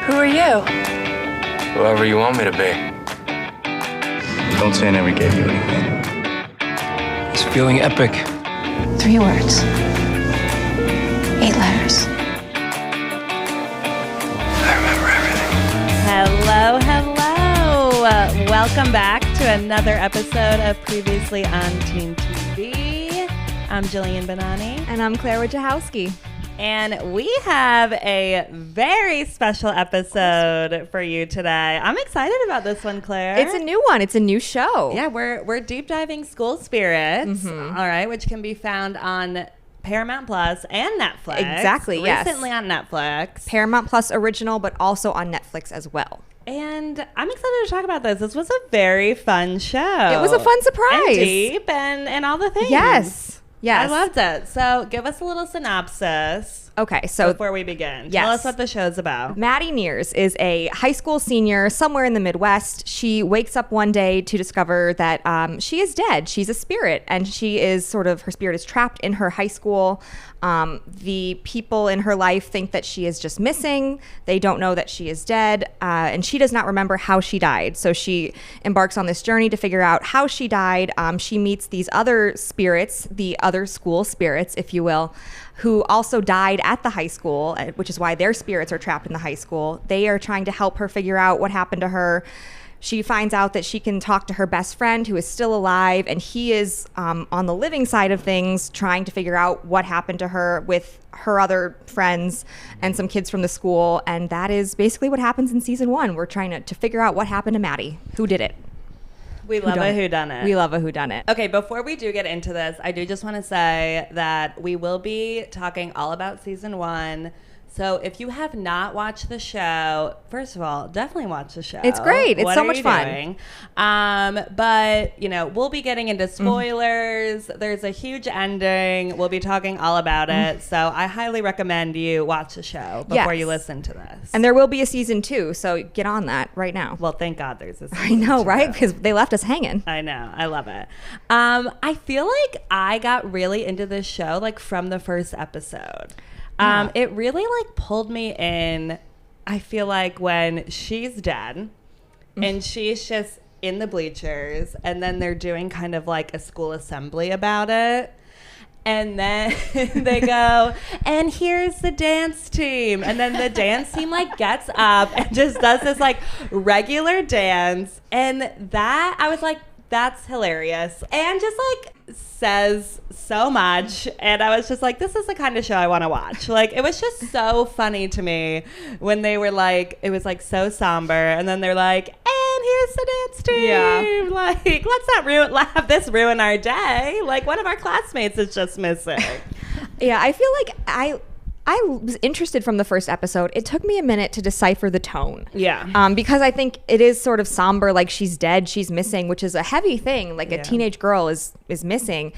Who are you? Whoever you want me to be. Don't say I never gave you anything. It's feeling epic. 3 words. 8 letters. I remember everything. Hello, hello. Welcome back to another episode of Previously on Teen TV. I'm Jillian Benani. And I'm Claire Wojciechowski. And we have a very special episode for you today. I'm excited about this one, Claire. It's a new one. It's a new show. Yeah, we're deep diving School Spirits, all right, which can be found on Paramount Plus and Netflix. Exactly, yes. Recently on Netflix. Paramount Plus original, but also on Netflix as well. And I'm excited to talk about this. This was a very fun show. It was a fun surprise. And deep and all the things. Yes. I loved it. So give us a little synopsis. Okay, so before we begin, yes. Tell us what the show's about. Maddie Nears is a high school senior somewhere in the Midwest. She wakes up one day to discover that she is dead. She's a spirit, and she is her spirit is trapped in her high school. The people in her life think that she is just missing. They don't know that she is dead, and she does not remember how she died. So she embarks on this journey to figure out how she died. She meets these other spirits, the other school spirits, if you will, who also died at the high school, which is why their spirits are trapped in the high school. They are trying to help her figure out what happened to her. She finds out that she can talk to her best friend who is still alive, and he is on the living side of things, trying to figure out what happened to her with her other friends and some kids from the school. And that is basically what happens in season 1. We're trying to figure out what happened to Maddie. Who did it? We love a whodunit. We love a whodunit. Okay, before we do get into this, I do just want to say that we will be talking all about season 1. So if you have not watched the show, first of all, definitely watch the show. It's great. It's so much fun. Doing? But, we'll be getting into spoilers. There's a huge ending. We'll be talking all about it. So I highly recommend you watch the show before you listen to this. And there will be a season 2, so get on that right now. Well, thank God there's a season I know, 2. right? Because they left us hanging. I know. I love it. I feel like I got really into this show, from the first episode. It really pulled me in. I feel like when she's dead and she's just in the bleachers, and then they're doing kind of like a school assembly about it. And then they go, and here's the dance team. And then the dance team gets up and just does this regular dance. And that, I was like, that's hilarious. And just says so much. And I was just like, this is the kind of show I want to watch. It was just so funny to me when they were it was so somber. And then they're like, and here's the dance team. Yeah. Let's not have this ruin our day. One of our classmates is just missing. Yeah, I feel like I was interested from the first episode. It took me a minute to decipher the tone. Yeah. Because I think it is sort of somber, she's dead, she's missing, which is a heavy thing. A teenage girl is missing.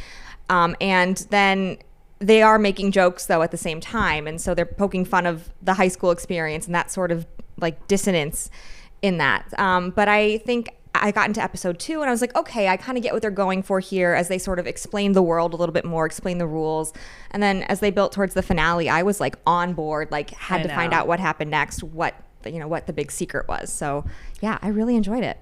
And then they are making jokes, though, at the same time. And so they're poking fun of the high school experience and that sort of dissonance in that. But I think I got into episode 2 and I was like, okay, I kind of get what they're going for here as they sort of explain the world a little bit more, explain the rules. And then as they built towards the finale, I was on board, had to find out what happened next, what the big secret was. So yeah, I really enjoyed it.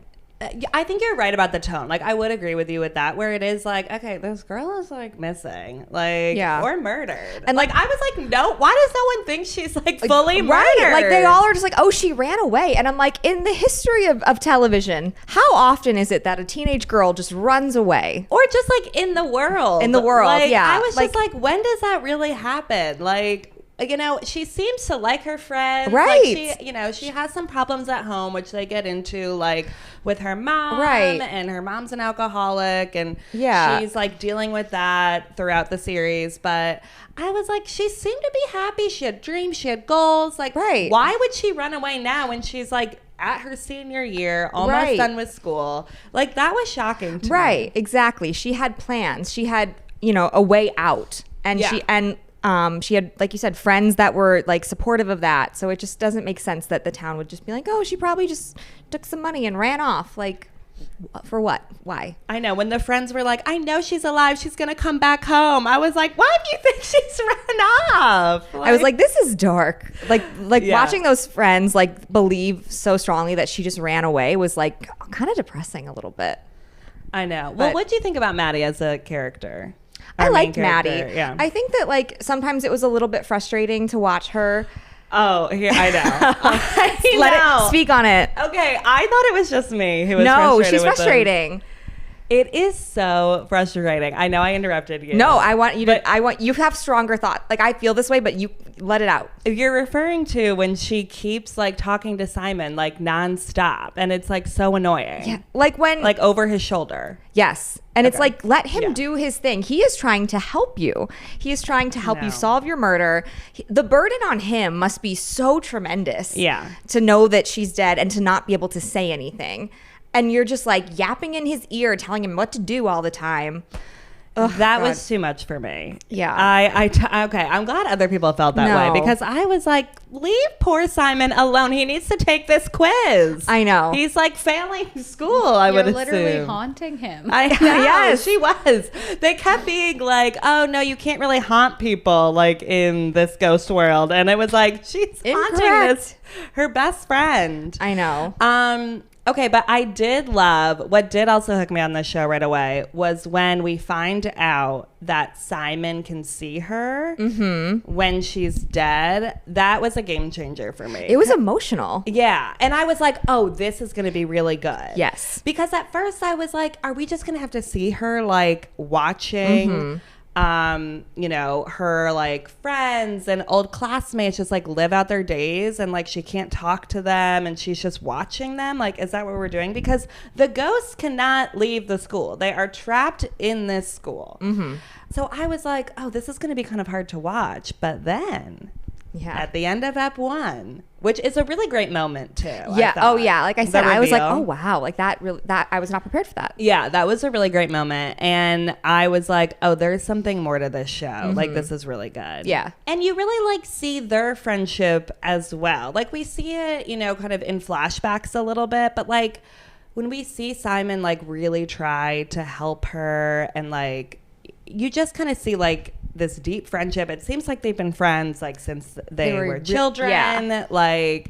I think you're right about the tone. I would agree with you with that, where it is okay, this girl is missing, or murdered. And I was no, why does no one think she's fully murdered? Right, they all are just oh, she ran away. And I'm in the history of television, how often is it that a teenage girl just runs away? Or just in the world. In the world, yeah. I was just when does that really happen? She seems to like her friends. Right. She has some problems at home, which they get into, with her mom. Right. And her mom's an alcoholic, and yeah, she's dealing with that throughout the series. But I was she seemed to be happy. She had dreams. She had goals. Right. Why would she run away now when she's at her senior year, almost done with school? That was shocking to me. Right. Exactly. She had plans. She had, a way out, and she had, like you said, friends that were supportive of that. So it just doesn't make sense that the town would just be oh, she probably just took some money and ran off. For what? Why? I know, when the friends were like, I know she's alive, she's gonna come back home, I was like, why do you think she's run off? I was like, this is dark. Like Yeah. watching those friends like believe so strongly that she just ran away was like kind of depressing a little bit. I know. Well, But- what do you think about Maddie as a character? I Our main liked Maddie. character, yeah. I think that like sometimes it was a little bit frustrating to watch her. Oh, yeah, I know. Let it speak on it. Okay, I thought it was just me who was No, frustrated she's with them. frustrating. It is so frustrating. I know I interrupted you. No, I want you But- to. I want you to have stronger thought. Like I feel this way, but you let it out. You're referring to when she keeps like talking to Simon like nonstop, and it's like so annoying. Yeah, like when Like over his shoulder. yes, and it's Okay. like let him Yeah. do his thing. He is trying to help you. He is trying to help you No. solve your murder. The burden on him must be so tremendous. Yeah. to know that she's dead and to not be able to say anything, and you're just like yapping in his ear, telling him what to do all the time. Ugh, That God. was too much for me. Yeah. Okay. I'm glad other people felt that No. way, because I was like, leave poor Simon alone. He needs to take this quiz. I know. He's like failing school, I You're would literally assume. haunting him. I know. Yes. She was. They kept being like, oh, no, you can't really haunt people like in this ghost world. And it was like, she's haunting Incorrect. this, her best friend. I know. Okay, but I did love, what did also hook me on this show right away was when we find out that Simon can see her when she's dead. That was a game changer for me. It was emotional. Yeah. And I was like, oh, this is going to be really good. Yes. Because at first I was like, are we just going to have to see her like watching, you know, her like friends and old classmates just like live out their days, and like she can't talk to them and she's just watching them? Like, is that what we're doing? Because the ghosts cannot leave the school. They are trapped in this school. So I was like, oh, this is going to be kind of hard to watch. But then Yeah. at the end of Ep 1, which is a really great moment too. Yeah. I Oh thought. yeah. Like I The said, I was like, reveal. oh wow, like that really that I was not prepared for that. Yeah, that was a really great moment. And I was like, oh, there's something more to this show. Like, this is really good. Yeah. And you really like see their friendship as well. Like, we see it, you know, kind of in flashbacks a little bit, but like when we see Simon like really try to help her, and like you just kind of see like this deep friendship. It seems like they've been friends like since they were children. yeah. Like,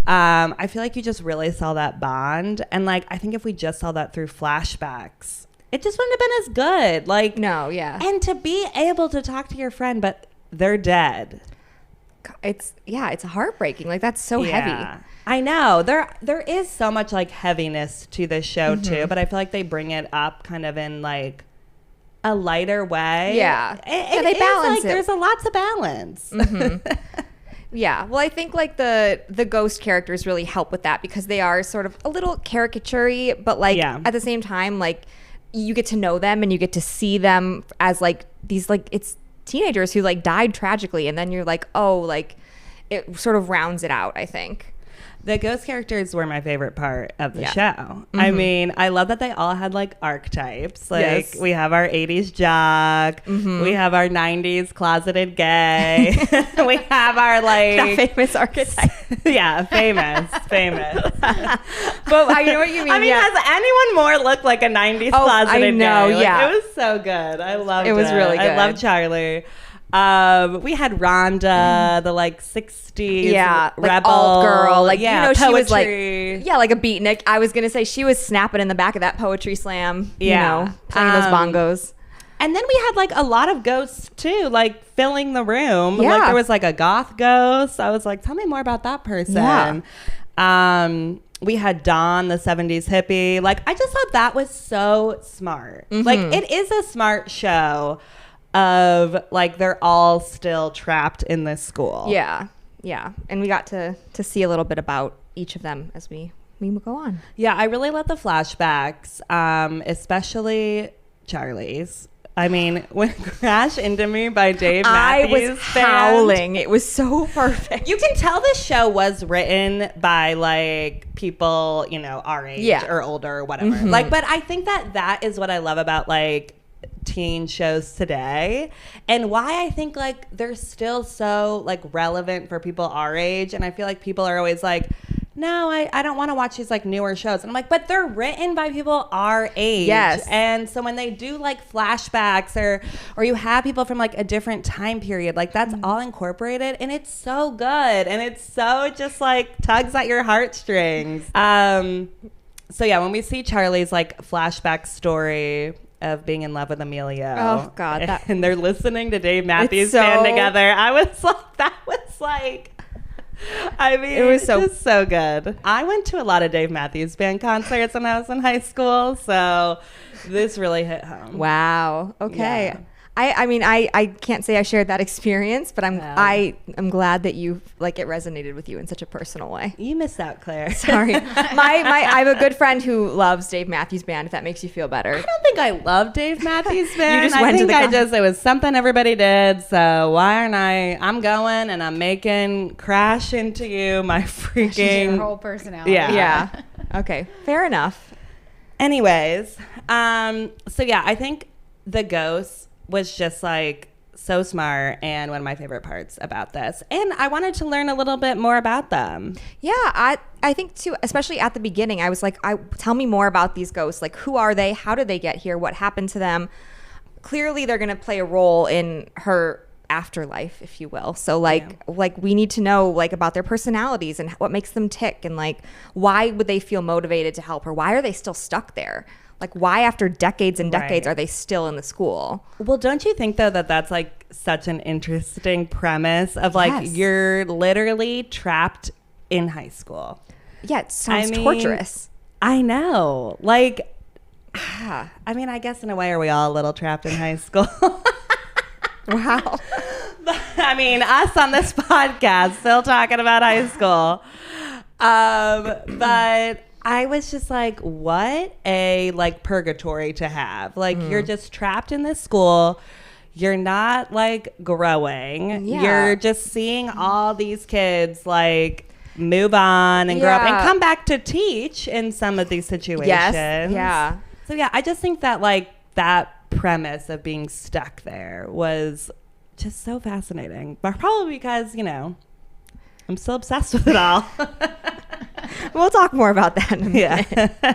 I feel like you just really saw that bond. And like, I think if we just saw that through flashbacks, it just wouldn't have been as good. Like, No, yeah. And to be able to talk to your friend, but they're dead. It's heartbreaking. Like that's so heavy. I know. There is so much like heaviness to this show too, but I feel like they bring it up kind of in like a lighter way. Yeah. Yeah, they is, balance like, it. There's a lot to balance. Yeah. Well, I think like the ghost characters really help with that because they are sort of a little caricature-y, but like Yeah. at the same time, like you get to know them and you get to see them as like these like it's teenagers who like died tragically, and then you're like, oh, like it sort of rounds it out, I think. The ghost characters were my favorite part of the Yeah. show. I mean, I love that they all had like archetypes. Like Yes. we have our 80s jock, we have our 90s closeted gay, we have our like famous archetype. yeah, famous. But I know what you mean. I mean, yeah. has anyone more looked like a 90s Oh, closeted I know, gay? Like, yeah. It was so good. I loved it. It was really I good. love Charlie. We had Rhonda, the like 60s yeah, like rebel alt girl, like yeah, you know, she was like, poetry. yeah, like a beatnik. I was gonna say she was snapping in the back of that poetry slam, Yeah. you know, playing those bongos. And then we had like a lot of ghosts too, like filling the room. Yeah. Like there was like a goth ghost. I was like, tell me more about that person. Yeah. We had Dawn, the 70s hippie. Like I just thought that was so smart. Like it is a smart show of like they're all still trapped in this school. Yeah, and we got to see a little bit about each of them as we go on. Yeah, I really love the flashbacks, especially Charlie's. I mean, when Crash Into Me by Dave I Matthews was band, howling. It was so perfect. you can tell this show was written by like people, you know, our age Yeah. or older or whatever. Like, but I think that is what I love about like teen shows today, and why I think like they're still so like relevant for people our age. And I feel like people are always like, no, I don't want to watch these like newer shows. And I'm like, but they're written by people our age. Yes. And so when they do like flashbacks or you have people from like a different time period, like that's all incorporated, and it's so good, and it's so just like tugs at your heartstrings. So yeah, when we see Charlie's like flashback story of being in love with Emilio. Oh God. And they're listening to Dave Matthews Band together. I was like, that was like, I mean, it was so good. I went to a lot of Dave Matthews Band concerts when I was in high school, so this really hit home. Wow. Okay. Yeah. I mean, I can't say I shared that experience, but I'm glad that you like it resonated with you in such a personal way. You missed out, Claire. Sorry. I have a good friend who loves Dave Matthews Band, if that makes you feel better. I don't think I love Dave Matthews Band. You just went to the it was something everybody did, so why aren't I'm going and I'm making Crash Into You my freaking... Your whole personality. Yeah. Okay. Fair enough. Anyways, so yeah, I think the ghost was just like so smart and one of my favorite parts about this. And I wanted to learn a little bit more about them. Yeah, I think too, especially at the beginning, I was like, tell me more about these ghosts. Like, who are they? How did they get here? What happened to them? Clearly, they're going to play a role in her afterlife, if you will. So like we need to know like about their personalities and what makes them tick, and like why would they feel motivated to help her? Why are they still stuck there? Like, why after decades and decades are they still in the school? Well, don't you think, though, that that's, like, such an interesting premise of, like, you're literally trapped in high school? Yeah, it sounds torturous. I know. Like, I mean, I guess in a way, are we all a little trapped in high school? Wow. I mean, us on this podcast still talking about high school. But... I was just like, what a like purgatory to have. Like you're just trapped in this school. You're not like growing. Yeah. You're just seeing all these kids like move on and grow up and come back to teach in some of these situations. Yes. Yeah. So yeah, I just think that like that premise of being stuck there was just so fascinating. But probably because, you know, I'm still obsessed with it all. We'll talk more about that in a minute.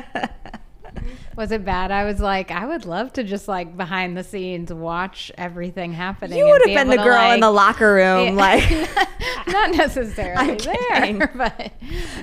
Was it bad? I was like, I would love to just like behind the scenes watch everything happening. You would have been the girl in the locker room, like not necessarily there, but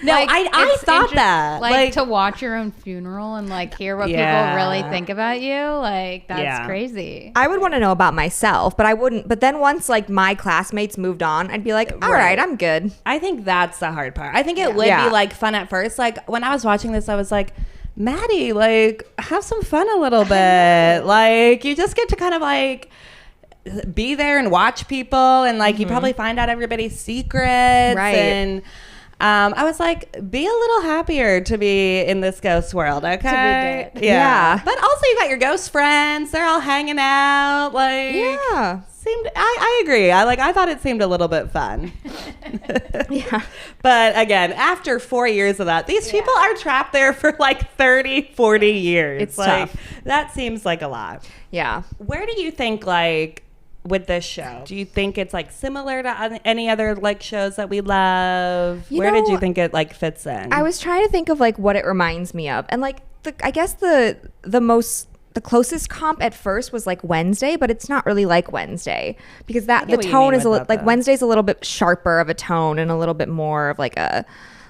no, like, I thought that like to watch your own funeral and like hear what people really think about you, like that's crazy. I would want to know about myself, but I wouldn't. But then once like my classmates moved on, I'd be like, all right, I'm good. I think that's the hard part. I think it would be like fun at first. Like when I was watching this, I was like, Maddie, like, have some fun a little bit. Like, you just get to kind of, like, be there and watch people. And, like, you probably find out everybody's secrets. Right. And I was like, be a little happier to be in this ghost world, okay? Yeah. But also, you got your ghost friends. They're all hanging out. Like, yeah. I agree. I thought it seemed a little bit fun. Yeah. But again, after 4 years of that, these people are trapped there for like 30, 40 years. It's like, tough. That seems like a lot. Yeah. Where do you think, like, with this show, do you think it's like similar to any other like shows that we love? Where did you think it like fits in? I was trying to think of like what it reminds me of. And like, I guess the closest comp at first was like Wednesday, but it's not really like Wednesday because the tone is like Wednesday's a little bit sharper of a tone and a little bit more of like a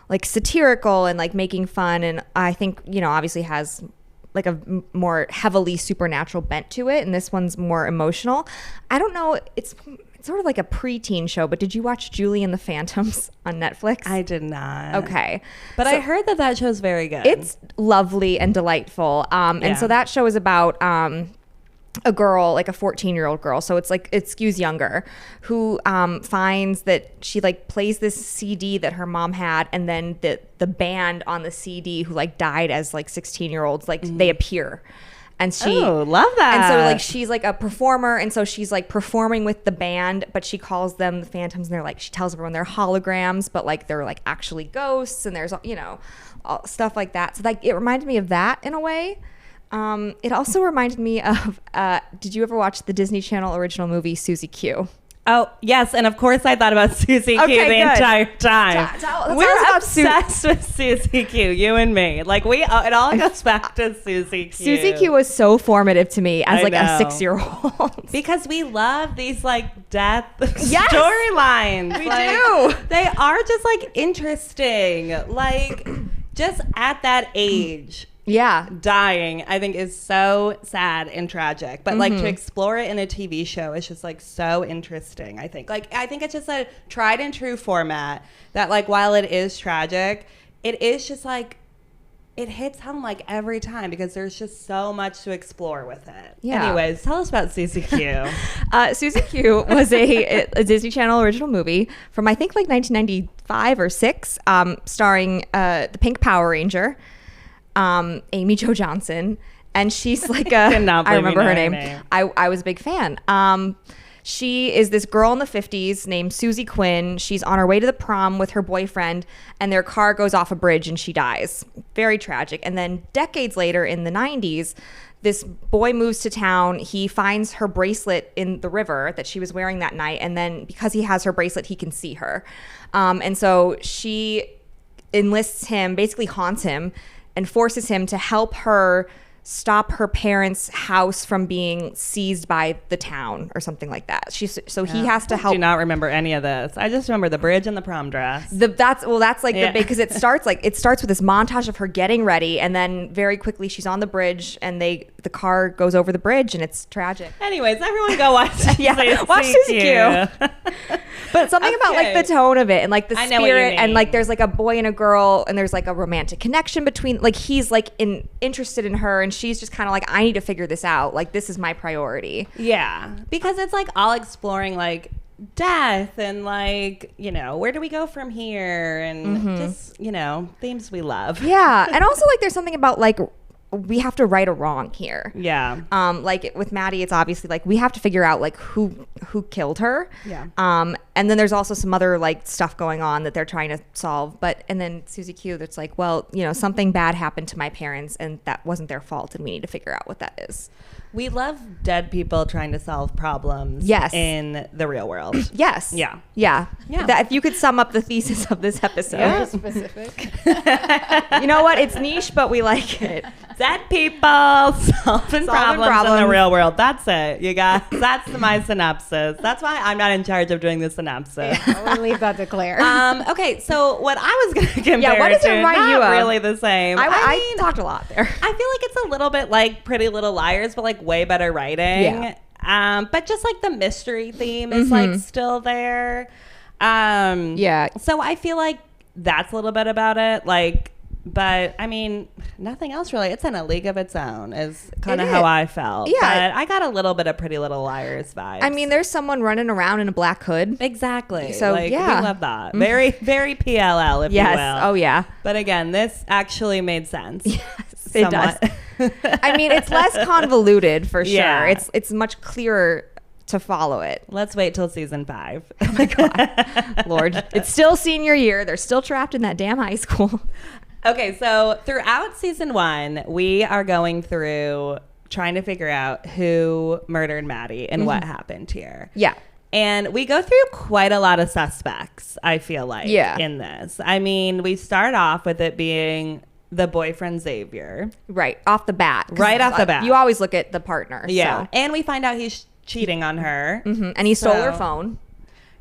like satirical and like making fun. And I think, you know, obviously has like a more heavily supernatural bent to it. And this one's more emotional. I don't know. It's sort of like a preteen show, but did you watch Julie and the Phantoms on Netflix? I did not. Okay. But I heard that show's very good. It's lovely and delightful. And so that show is about a girl, like a 14-year-old girl. So it's like, it skews younger, who finds that she like plays this CD that her mom had. And then the band on the CD who like died as like 16-year-olds, like they appear. And she love that. And so like she's like a performer, and so she's like performing with the band, but she calls them the Phantoms, and they're like, she tells everyone they're holograms, but like they're like actually ghosts, and there's, you know, stuff like that. So like it reminded me of that in a way. It also reminded me of did you ever watch the Disney Channel original movie Susie Q? Oh, yes. And of course, I thought about Susie Q Okay, the good. entire time. Tell us We're about obsessed with Susie Q, you and me. Like, it all goes back to Susie Q. Susie Q was so formative to me as I like a know. 6-year-old. Because we love these, like, death Yes. storylines. We Like, do. They are just, like, interesting. Like, just at that age. Yeah. Dying, I think, is so sad and tragic, but like to explore it in a TV show is just like so interesting. I think it's just a tried and true format that, like, while it is tragic, it is just like it hits home like every time because there's just so much to explore with it. Yeah. Anyways, tell us about Susie Q. Susie Q was a Disney Channel original movie from I think like 1995 or 6, starring the Pink Power Ranger, Amy Jo Johnson, and she's like I remember her name. I was a big fan. She is this girl in the 50s named Susie Quinn. She's on her way to the prom with her boyfriend, and their car goes off a bridge and she dies. Very tragic. And then decades later in the 90s, this boy moves to town. He finds her bracelet in the river that she was wearing that night. And then because he has her bracelet, he can see her. And so she enlists him, basically haunts him, and forces him to help her stop her parents' house from being seized by the town or something like that. He has to help. I do not remember any of this. I just remember the bridge and the prom dress. That's like the big, because it starts with this montage of her getting ready, and then very quickly she's on the bridge and the car goes over the bridge and it's tragic. Anyways, everyone go watch watch Susie Q. But something about like the tone of it and like the I know what you spirit, and mean. like there's like a boy and a girl and there's like a romantic connection between, like he's like interested in her and she's just kind of like, I need to figure this out. Like this is my priority. Yeah, because it's like all exploring like death and like, you know, where do we go from here, and just, you know, themes we love. Yeah, and also like there's something about like we have to right a wrong here. Yeah. Like with Maddie, it's obviously like we have to figure out like who killed her. Yeah. And then there's also some other like stuff going on that they're trying to solve. And then Susie Q, that's like, well, you know, something bad happened to my parents and that wasn't their fault, and we need to figure out what that is. We love dead people trying to solve problems. Yes. In the real world. Yes. Yeah. Yeah. Yeah. That, if you could sum up the thesis of this episode. Yeah. Specific. You know what? It's niche, but we like it. Dead people solving problems in the real world. That's it. You guys, that's my synopsis. That's why I'm not in charge of doing the synopsis. I'll leave that to Claire. Okay, so what I was going to compare what does it to, remind not you of? really the same. I mean, talked a lot there. I feel like it's a little bit like Pretty Little Liars, but like way better writing. Yeah. But just like the mystery theme is like still there. Yeah. So I feel like that's a little bit about it. Like, but I mean, nothing else really. It's in a league of its own is kind of how I felt. Yeah. But I got a little bit of Pretty Little Liars vibes. I mean, there's someone running around in a black hood. Exactly. So, like, yeah. we love that. Very, very PLL, if you Yes. will. Oh, yeah. But again, this actually made sense. Yes, it does. Somewhat. I mean, it's less convoluted for sure. Yeah. It's much clearer to follow it. Let's wait till season 5. Oh my God. Lord. It's still senior year. They're still trapped in that damn high school. Okay, so throughout season 1, we are going through trying to figure out who murdered Maddie and what happened here. Yeah. And we go through quite a lot of suspects, I feel like, in this. I mean, we start off with it being the boyfriend Xavier. Right. Off the bat. Right off the bat. You always look at the partner. Yeah. So. And we find out he's cheating on her. And he stole her phone.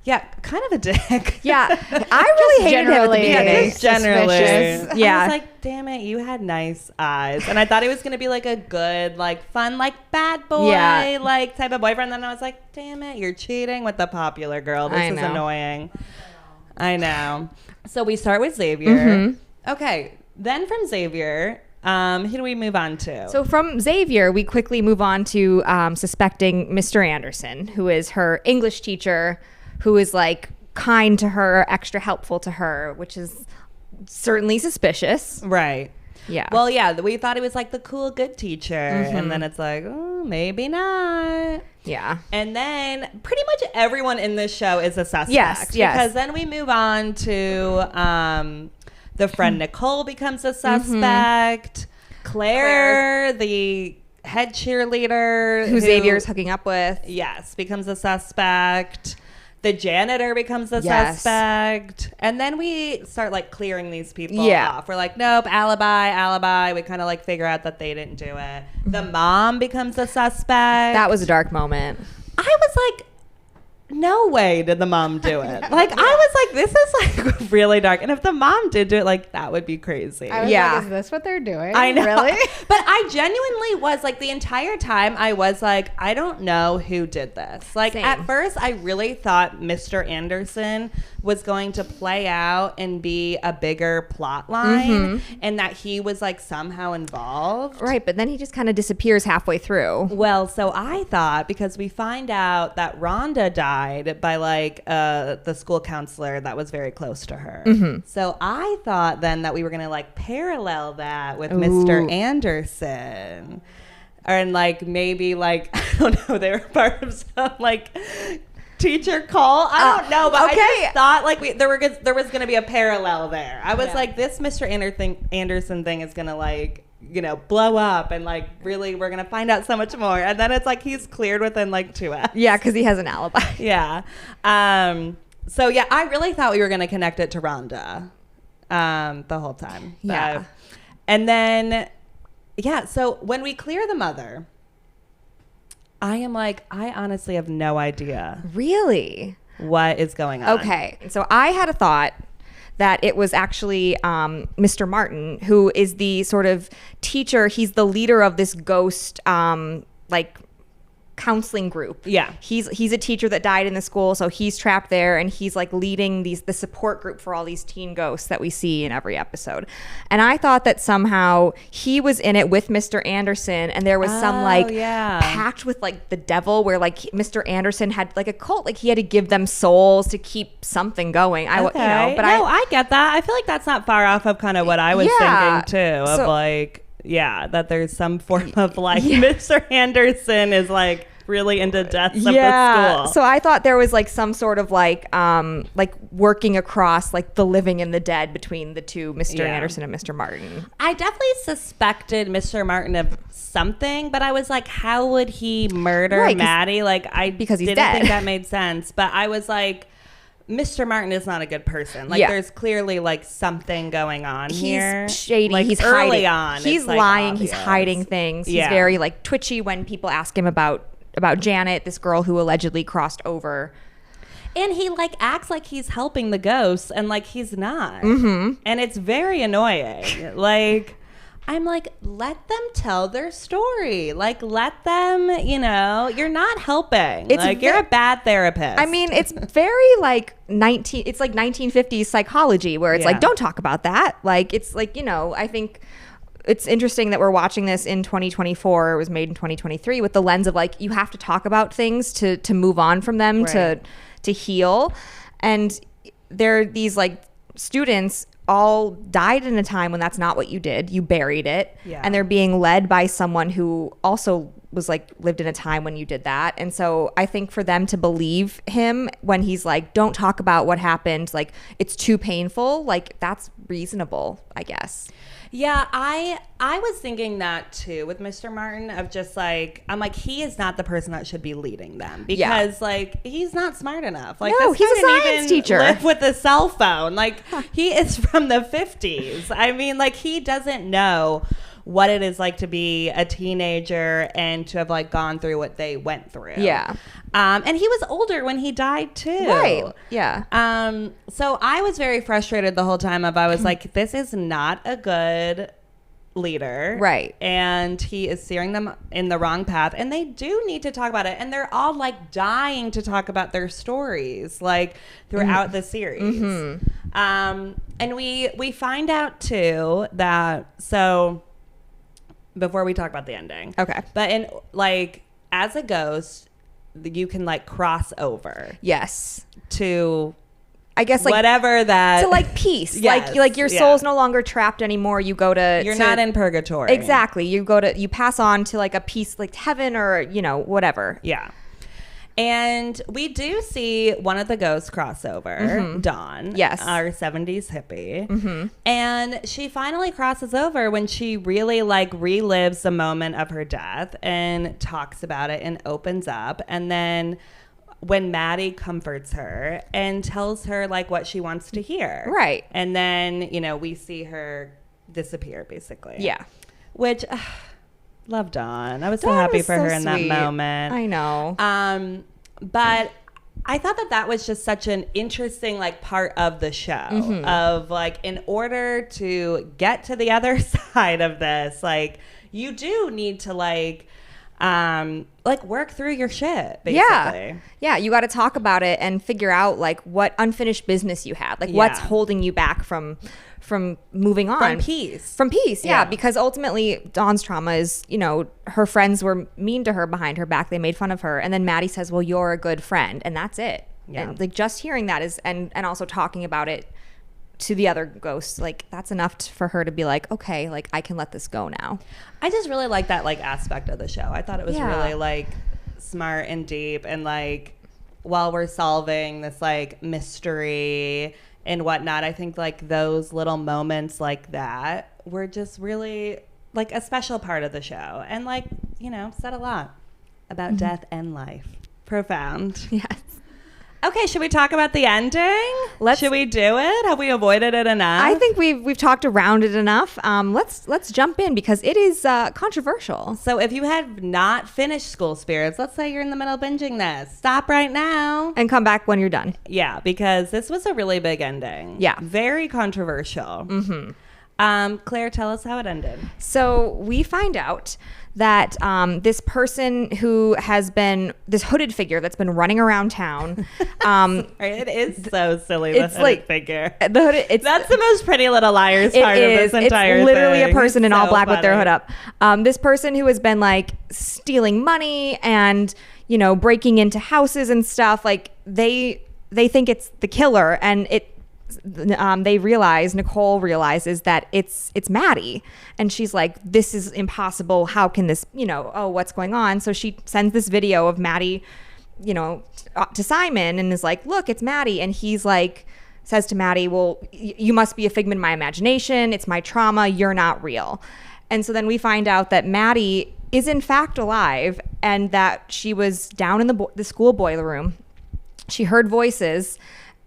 Yeah, kind of a dick. Yeah. I really hated him at the beginning. Just generally. Suspicious. Yeah. I was like, damn it, you had nice eyes. And I thought he was going to be like a good, like fun, like bad boy, like type of boyfriend. Then I was like, damn it, you're cheating with the popular girl. This is annoying. I know. So we start with Xavier. Okay. Then from Xavier, who do we move on to? So from Xavier, we quickly move on to suspecting Mr. Anderson, who is her English teacher, who is like kind to her, extra helpful to her, which is certainly suspicious. Right. Yeah. Well, yeah, we thought he was like the cool, good teacher. And then it's like, oh, maybe not. Yeah. And then pretty much everyone in this show is a suspect. Yes. Because then we move on to the friend Nicole becomes a suspect. Claire, the head cheerleader. Who Xavier's hooking up with. Yes, becomes a suspect. The janitor becomes the Yes. suspect. And then we start like clearing these people Yeah. off. We're like, nope, alibi. We kind of like figure out that they didn't do it. The mom becomes the suspect. That was a dark moment. I was like, no way did the mom do it. Like, I was like, this is like really dark. And if the mom did do it, like, that would be crazy. I was Yeah. like, is this what they're doing? I know. Really? But I genuinely was like, the entire time I was like, I don't know who did this. Like, Same. at first, I really thought Mr. Anderson was going to play out and be a bigger plot line and that he was like somehow involved. Right, but then he just kind of disappears halfway through. Well, so I thought, because we find out that Rhonda died by like the school counselor that was very close to her. So I thought then that we were going to like parallel that with Mr. Anderson. And like maybe like, I don't know, they were part of some like teacher call. I don't know, but I just thought like there was going to be a parallel there. I was like, this Mr. Anderson thing is going to like, you know, blow up and like really we're going to find out so much more. And then it's like he's cleared within like 2 hours. Yeah, because he has an alibi. Yeah. So yeah, I really thought we were going to connect it to Rhonda the whole time. Yeah. And then, yeah, so when we clear the mother, I am like, I honestly have no idea Really? what is going on. Okay. So I had a thought that it was actually Mr. Martin, who is the sort of teacher. He's the leader of this ghost, like, counseling group. Yeah. He's a teacher that died in the school, so he's trapped there, and he's like leading the support group for all these teen ghosts that we see in every episode. And I thought that somehow he was in it with Mr. Anderson, and there was some like pact with like the devil where like Mr. Anderson had like a cult, like he had to give them souls to keep something going. I get that. I feel like that's not far off of kind of what I was thinking too, of like, yeah, that there's some form of like Mr. Anderson is like really into deaths of the school. So I thought there was like some sort of like working across like the living and the dead between the two, Mr. Anderson and Mr. Martin. I definitely suspected Mr. Martin of something, but I was like, how would he murder Maddie? Like because he's didn't dead. think that made sense. But I was like, Mr. Martin is not a good person. Like there's clearly like something going on here. He's shady. Like He's early hiding. on. He's it's, like, lying. obvious. He's hiding things. He's Yeah. very like twitchy when people ask him about Janet, this girl who allegedly crossed over. And he like acts like he's helping the ghosts and like he's not. And it's very annoying. Like, I'm like, let them tell their story. Like, let them, you know, you're not helping. It's like, you're a bad therapist. I mean, it's very like 1950s psychology where it's like, don't talk about that. Like, it's like, you know, I think it's interesting that we're watching this in 2024. It was made in 2023 with the lens of like, you have to talk about things to move on from them, to heal. And there are these like students all died in a time when that's not what you did. You buried it. Yeah. And they're being led by someone who also was like lived in a time when you did that. And so I think for them to believe him when he's like, don't talk about what happened, like it's too painful, like that's reasonable, I guess. Yeah, I was thinking that too with Mr. Martin, of just like, I'm like, he is not the person that should be leading them because like he's not smart enough. Like, No, this he's guy a didn't science even teacher. live with a cell phone. Like, he is from the 50s. I mean, like, he doesn't know what it is like to be a teenager and to have like gone through what they went through. Yeah. And he was older when he died too. Right. Yeah. So I was very frustrated the whole time I was like, this is not a good leader. Right. And he is steering them in the wrong path. And they do need to talk about it. And they're all like dying to talk about their stories like throughout the series. And we find out too that, so before we talk about the ending. Okay. But in like, as a ghost, you can like cross over Yes. to, I guess like whatever that, to like peace. Yes, like your soul's no longer trapped anymore. You go to you're not in purgatory. Exactly. You pass on to like a peace, like heaven or, you know, whatever. Yeah. And we do see one of the ghosts cross over, Dawn. Yes. Our 70s hippie. And she finally crosses over when she really like relives the moment of her death and talks about it and opens up. And then when Maddie comforts her and tells her like what she wants to hear. Right. And then, you know, we see her disappear basically. Yeah. Which love Dawn. I was so Dawn happy was for so her in that sweet. moment. I know. But I thought that was just such an interesting like part of the show of like, in order to get to the other side of this, like you do need to like work through your shit basically. Yeah, you got to talk about it and figure out like what unfinished business you had, like what's holding you back from moving on. From peace, yeah, because ultimately Dawn's trauma is, you know, her friends were mean to her behind her back. They made fun of her. And then Maddie says, well, you're a good friend. And that's it. Yeah. And like just hearing that is, and also talking about it to the other ghosts, like that's enough for her to be like, okay, like I can let this go now. I just really like that like aspect of the show. I thought it was really like smart and deep, and like while we're solving this like mystery and whatnot, I think like those little moments like that were just really like a special part of the show, and like, you know, said a lot about death and life. Profound. Yes. Okay, should we talk about the ending? Should we do it? Have we avoided it enough? I think we've talked around it enough. Let's jump in because it is controversial. So if you have not finished School Spirits, let's say you're in the middle of binging this, stop right now. And come back when you're done. Yeah, because this was a really big ending. Yeah. Very controversial. Claire, tell us how it ended. So we find out that this person who has been this hooded figure that's been running around town. It is so silly. The It's hooded like figure. That's the most Pretty Little Liars part of this entire It's literally thing. a person in So all black with their funny. hood up. This person who has been like stealing money and, you know, breaking into houses and stuff. Like they think it's the killer, and Nicole realizes that it's Maddie, and she's like, this is impossible. How can this, you know, what's going on? So she sends this video of Maddie, you know, to Simon, and is like, look, it's Maddie. And he's like, says to Maddie, well, you must be a figment of my imagination. It's my trauma. You're not real. And so then we find out that Maddie is in fact alive, and that she was down in the school boiler room. She heard voices,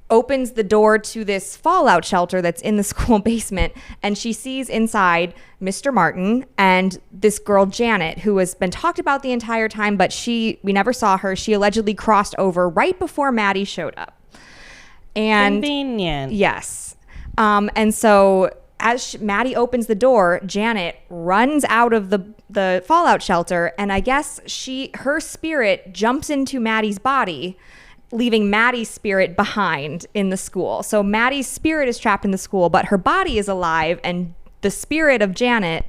opens the door to this fallout shelter that's in the school basement, and she sees inside Mr. Martin and this girl Janet, who has been talked about the entire time, but we never saw her. She allegedly crossed over right before Maddie showed up. And Convenient. yes. And so as Maddie opens the door, Janet runs out of the fallout shelter, and I guess her spirit jumps into Maddie's body, leaving Maddie's spirit behind in the school. So Maddie's spirit is trapped in the school, but her body is alive, and the spirit of Janet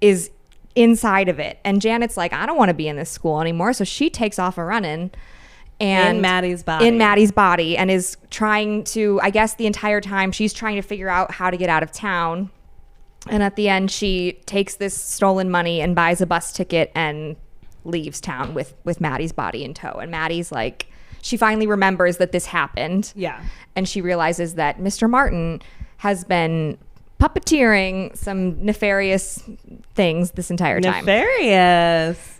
is inside of it. And Janet's like, I don't want to be in this school anymore. So she takes off a running. And in Maddie's body. And is trying to, I guess the entire time she's trying to figure out how to get out of town. And at the end, she takes this stolen money and buys a bus ticket and leaves town with Maddie's body in tow. And Maddie's like, she finally remembers that this happened. Yeah. And she realizes that Mr. Martin has been puppeteering some nefarious things this entire time. Nefarious.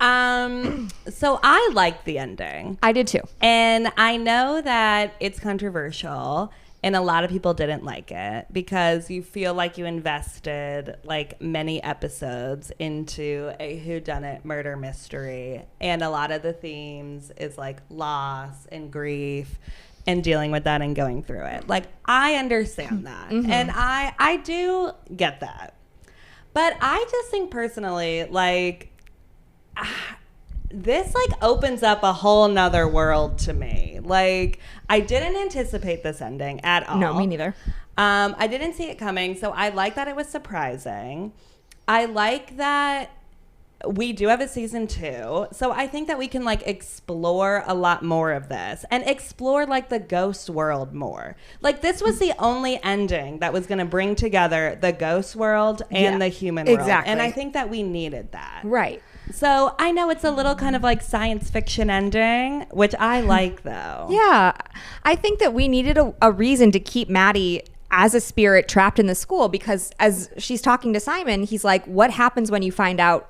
So I liked the ending. I did too. And I know that it's controversial, and a lot of people didn't like it because you feel like you invested like many episodes into a whodunit murder mystery, and a lot of the themes is like loss and grief and dealing with that and going through it. Like, I understand that. And I do get that. But I just think personally, like, this like opens up a whole nother world to me. Like, I didn't anticipate this ending at all. No, me neither. I didn't see it coming, so I like that it was surprising. I like that we do have a season 2, so I think that we can like explore a lot more of this and explore like the ghost world more. Like, this was the only ending that was going to bring together the ghost world and the human world. Exactly. And I think that we needed that. Right. So I know it's a little kind of like science fiction ending, which I like though. Yeah. I think that we needed a reason to keep Maddie as a spirit trapped in the school, because as she's talking to Simon, he's like, what happens when you find out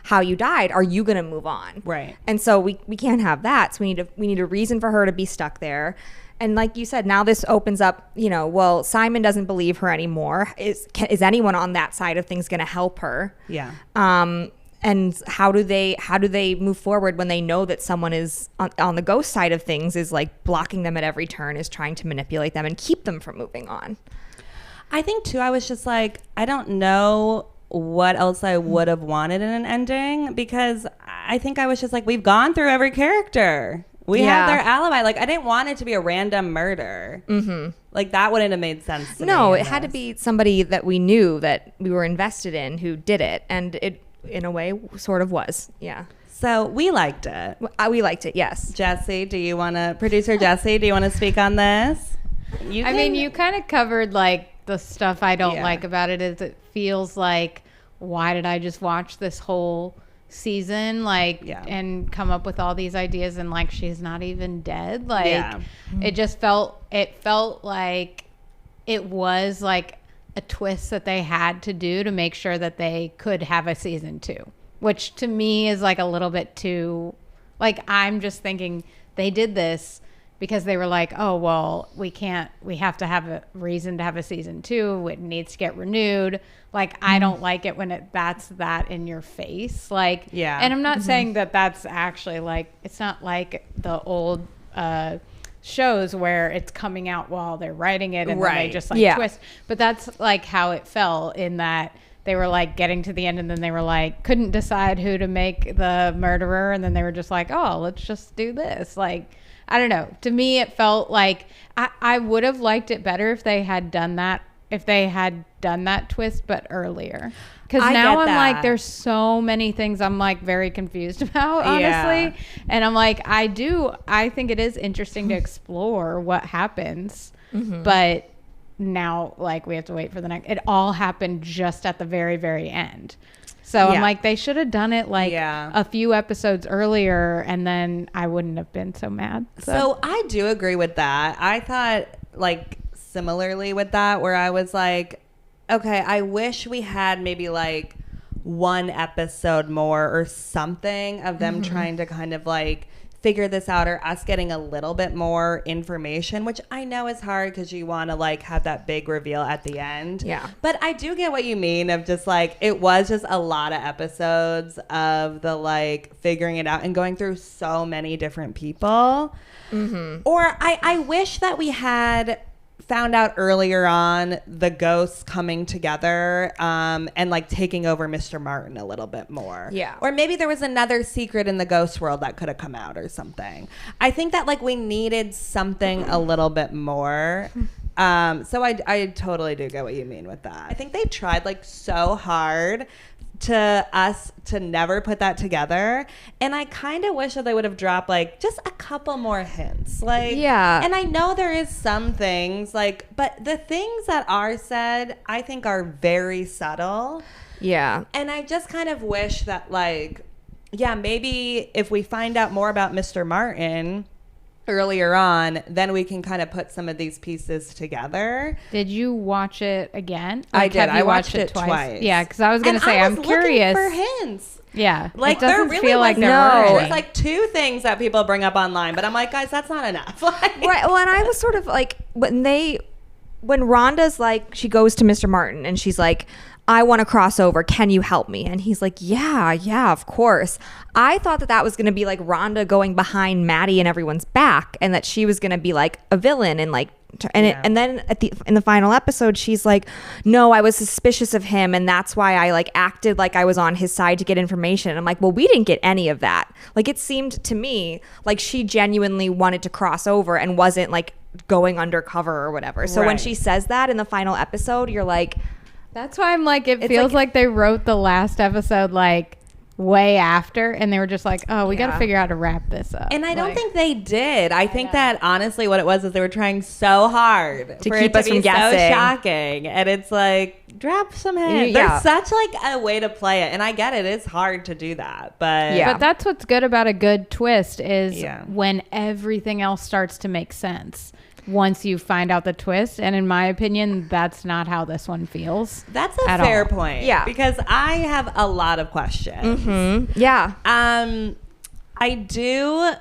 how you died. Are you going to move on? Right. And so we can't have that. So we need a reason for her to be stuck there. And like you said, now this opens up, well, Simon doesn't believe her anymore. Is anyone on that side of things going to help her? Yeah. And how do they move forward when they know that someone is on the ghost side of things is like blocking them at every turn, is trying to manipulate them and keep them from moving on? I think too, I was just like, I don't know what else I would have wanted in an ending, because I think I was just like, we've gone through every character. We have their alibi. Like, I didn't want it to be a random murder. Mm-hmm. Like, that wouldn't have made sense to me. No, it had to be somebody that we knew, that we were invested in, who did it. And it, in a way, sort of was. Yeah. So we liked it. We liked it, yes. Jesse, producer Jesse, do you want to speak on this? You kind of covered, like, the stuff I don't like about it is it feels like, why did I just watch this whole season, and come up with all these ideas, and like she's not even dead? It felt like it was like a twist that they had to do to make sure that they could have a season 2, which to me is like a little bit too, like, I'm just thinking they did this because they were like, oh, well, we have to have a reason to have a season 2. It needs to get renewed. Like, I don't like it when that's that in your face. Like, yeah. And I'm not saying that that's actually like, it's not like the old shows where it's coming out while they're writing it and then they just like twist. But that's like how it fell, in that they were like getting to the end and then they were like, couldn't decide who to make the murderer. And then they were just like, oh, let's just do this. Like, I don't know. To me, it felt like I would have liked it better if they had done that twist, but earlier. Because now I'm like, there's so many things I'm like very confused about, honestly. Yeah. And I'm like, I think it is interesting to explore what happens. Mm-hmm. But now, like, we have to wait for the next. It all happened just at the very, very end. So I'm like, they should have done it like a few episodes earlier, and then I wouldn't have been so mad. So I do agree with that. I thought, like, similarly with that, where I was like, okay, I wish we had maybe like one episode more or something of them trying to kind of like figure this out, or us getting a little bit more information, which I know is hard because you want to like have that big reveal at the end. Yeah. But I do get what you mean of just like, it was just a lot of episodes of the like figuring it out and going through so many different people. Mm-hmm. Or I wish that we had found out earlier on the ghosts coming together and like taking over Mr. Martin a little bit more. Yeah. Or maybe there was another secret in the ghost world that could have come out or something. I think that like we needed something a little bit more. So I totally do get what you mean with that. I think they tried like so hard to us to never put that together, and I kind of wish that they would have dropped like just a couple more hints, like, yeah. And I know there is some things like, but the things that are said I think are very subtle. Yeah. And I just kind of wish that like, yeah, maybe if we find out more about Mr. Martin earlier on, then we can kind of put some of these pieces together. Did you watch it again? I did. I watched it twice. Yeah, because I was going to say, I'm curious. For hints. Yeah. Like, there really feel like there's like 2 things that people bring up online, but I'm like, guys, that's not enough. Like, right. Well, and I was sort of like, when Rhonda's like, she goes to Mr. Martin and she's like, I want to cross over. Can you help me? And he's like, yeah, of course. I thought that was going to be like Rhonda going behind Maddie and everyone's back, and that she was going to be like a villain and like, and then in the final episode, she's like, no, I was suspicious of him, and that's why I like acted like I was on his side to get information. And I'm like, well, we didn't get any of that. Like, it seemed to me like she genuinely wanted to cross over and wasn't like going undercover or whatever. So when she says that in the final episode, you're like, that's why I'm like, it feels like they wrote the last episode like way after, and they were just like, oh, we got to figure out how to wrap this up. And I don't think they did. I think that honestly what it was is they were trying so hard to keep us from guessing. So shocking. And it's like, drop some hints. There's such like a way to play it. And I get it. It's hard to do that. But that's what's good about a good twist is when everything else starts to make sense. once you find out the twist. And in my opinion, that's not how this one feels. That's a fair point. Yeah. Because I have a lot of questions. Mm-hmm. Yeah. I do.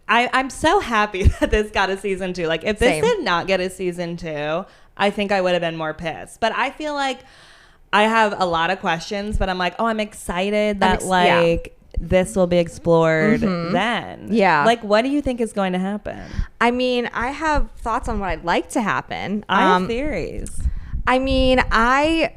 I'm so happy that this got a season 2. Like, if this Same. did not get a season 2, I think I would have been more pissed. But I feel like I have a lot of questions, but I'm like, oh, I'm excited that this will be explored then. Yeah. Like, what do you think is going to happen? I mean, I have thoughts on what I'd like to happen. I have theories. I mean, I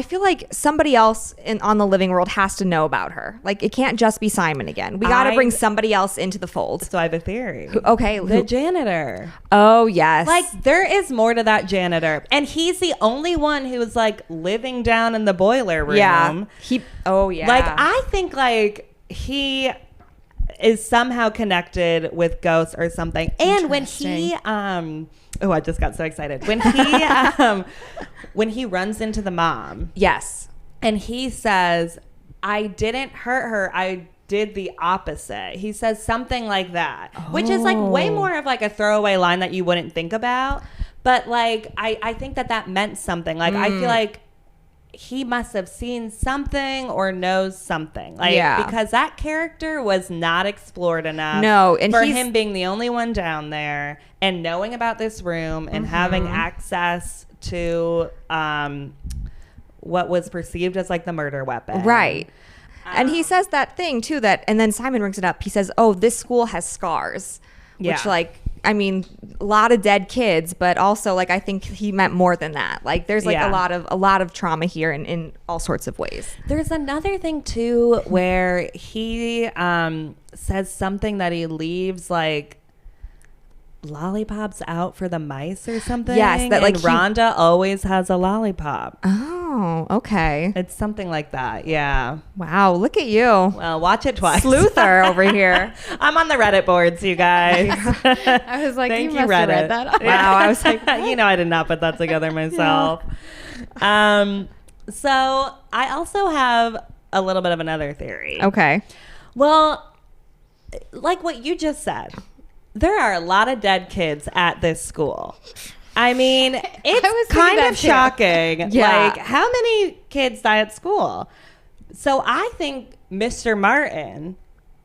feel like somebody else on the Living World has to know about her. Like, it can't just be Simon again. We got to bring somebody else into the fold. So I have a theory. The janitor. Oh, yes. Like, there is more to that janitor. And he's the only one who was, like, living down in the boiler room. Yeah. Like, I think, like, he is somehow connected with ghosts or something. And when he... I just got so excited. When he runs into the mom. Yes. And he says, I didn't hurt her. I did the opposite. He says something like that, which is like way more of like a throwaway line that you wouldn't think about. But like, I think that meant something. Like, I feel like he must have seen something or knows something. Like, because that character was not explored enough. No, and for him being the only one down there and knowing about this room and having access to what was perceived as like the murder weapon. Right. And he says that thing too, and then Simon brings it up. He says, oh, this school has scars. Which, like, I mean, a lot of dead kids, but also, like, I think he meant more than that. Like, there's like a lot of trauma here in all sorts of ways. There's another thing too where he says something that he leaves like lollipops out for the mice or something. Yes, that like Rhonda always has a lollipop. Oh, okay. It's something like that. Yeah. Wow, look at you. Well, watch it twice. Sleuther over here. I'm on the Reddit boards, you guys. I was like, Thank you you, must have Reddit. read that. Wow, I was like, I did not put that together myself. So I also have a little bit of another theory. Okay. Well, like what you just said, there are a lot of dead kids at this school. I mean, it's kind of shocking. Yeah. Like, how many kids die at school? So I think Mr. Martin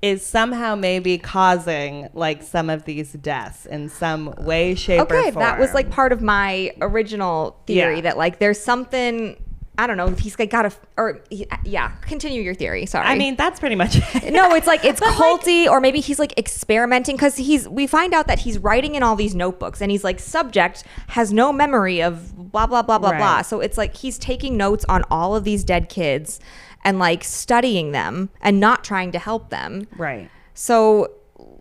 is somehow maybe causing like some of these deaths in some way, shape, or form. That was like part of my original theory that like there's something. I don't know if he's like continue your theory. Sorry. I mean, that's pretty much it. No, it's like it's culty, or maybe he's like experimenting because we find out that he's writing in all these notebooks and he's like subject has no memory of blah blah blah blah blah. So it's like he's taking notes on all of these dead kids and like studying them and not trying to help them. Right. So,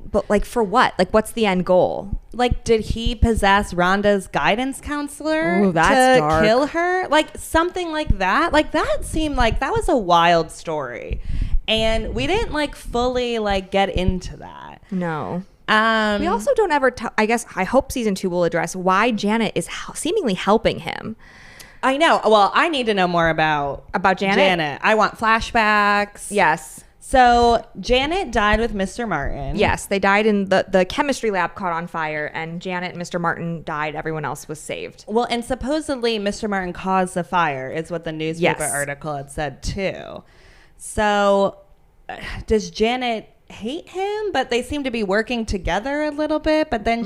but like for what? Like what's the end goal? Like, did he possess Rhonda's guidance counselor to kill her? Like, something like that? Like, that seemed like that was a wild story. And we didn't, like, fully, like, get into that. No. We also don't ever, I hope season 2 will address why Janet is seemingly helping him. I know. Well, I need to know more about Janet. I want flashbacks. Yes. So Janet died with Mr. Martin. Yes, they died in the chemistry lab caught on fire, and Janet and Mr. Martin died. Everyone else was saved. Well, and supposedly Mr. Martin caused the fire is what the newspaper article had said too. So does Janet hate him? But they seem to be working together a little bit. But then